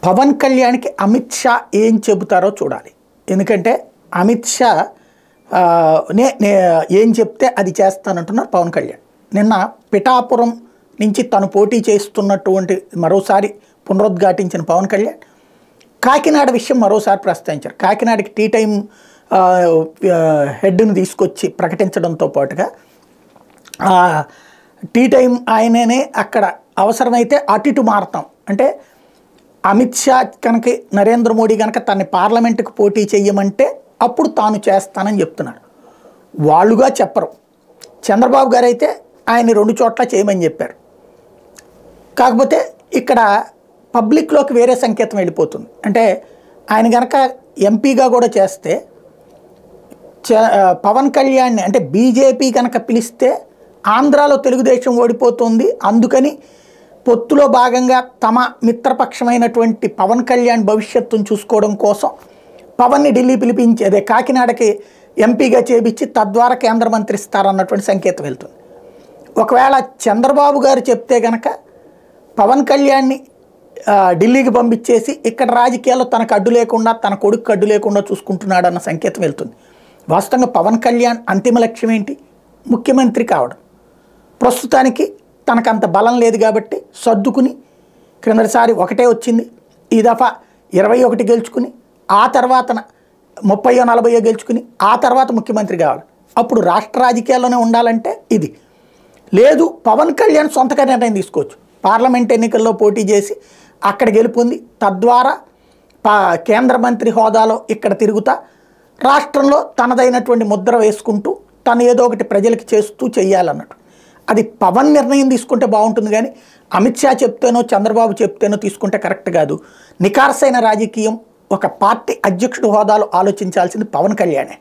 పవన్ కళ్యాణ్కి అమిత్ షా ఏం చెబుతారో చూడాలి. ఎందుకంటే అమిత్ షా ఏం చెప్తే అది చేస్తానంటున్నారు పవన్ కళ్యాణ్. నిన్న పిఠాపురం నుంచి తను పోటీ చేస్తున్నటువంటి మరోసారి పునరుద్ఘాటించిన పవన్ కళ్యాణ్ కాకినాడ విషయం మరోసారి ప్రస్తావించారు. కాకినాడకి టీ టైం హెడ్ను తీసుకొచ్చి ప్రకటించడంతో పాటుగా టీ టైం ఆయననే అక్కడ అవసరమైతే అటు ఇటు మారుతాం అంటే అమిత్ షా కనుక నరేంద్ర మోడీ కనుక తనని పార్లమెంటుకు పోటీ చేయమంటే అప్పుడు తాను చేస్తానని చెప్తున్నాడు. వాళ్ళుగా చెప్పరు. చంద్రబాబు గారు అయితే ఆయన 2 చోట్ల చేయమని చెప్పారు. కాకపోతే ఇక్కడ పబ్లిక్లోకి వేరే సంకేతం వెళ్ళిపోతుంది. అంటే ఆయన కనుక ఎంపీగా కూడా చేస్తే పవన్ కళ్యాణ్ని అంటే బీజేపీ కనుక పిలిస్తే ఆంధ్రాలో తెలుగుదేశం ఓడిపోతుంది, అందుకని పొత్తులో భాగంగా తమ మిత్రపక్షమైనటువంటి పవన్ కళ్యాణ్ భవిష్యత్తును చూసుకోవడం కోసం పవన్ని ఢిల్లీ పిలిపించి అదే కాకినాడకి ఎంపీగా చేపించి తద్వారా కేంద్ర మంత్రి ఇస్తారన్నటువంటి సంకేతం వెళ్తుంది. ఒకవేళ చంద్రబాబు గారు చెప్తే కనుక పవన్ కళ్యాణ్ని ఢిల్లీకి పంపించేసి ఇక్కడ రాజకీయాల్లో తనకు అడ్డు లేకుండా తన కొడుకు అడ్డు లేకుండా చూసుకుంటున్నాడు అన్న సంకేతం వెళ్తుంది. వాస్తవంగా పవన్ కళ్యాణ్ అంతిమ లక్ష్యం ఏంటి? ముఖ్యమంత్రి కావడం. ప్రస్తుతానికి తనకంత బలం లేదు కాబట్టి సర్దుకుని క్రిందసారి 1 వచ్చింది, ఈ దఫా 21 గెలుచుకుని ఆ తర్వాత 30-40 గెలుచుకుని ఆ తర్వాత ముఖ్యమంత్రి కావాలి. అప్పుడు రాష్ట్ర రాజకీయాల్లోనే ఉండాలంటే ఇది లేదు. పవన్ కళ్యాణ్ సొంతగా నిర్ణయం తీసుకోవచ్చు. పార్లమెంట్ ఎన్నికల్లో పోటీ చేసి అక్కడ గెలుపొంది తద్వారా కేంద్ర మంత్రి హోదాలో ఇక్కడ తిరుగుతా రాష్ట్రంలో తనదైనటువంటి ముద్ర వేసుకుంటూ తను ఏదో ఒకటి ప్రజలకి చేస్తూ చెయ్యాలన్నట్టు. అది పవన్ నిర్ణయం తీసుకుంటే బాగుంటుంది కానీ అమిత్ షా చెప్తేనో చంద్రబాబు చెప్తేనో తీసుకుంటే కరెక్ట్ కాదు. నికార్సైన రాజకీయం ఒక పార్టీ అధ్యక్షుడి హోదాలో ఆలోచించాల్సింది పవన్ కళ్యాణే.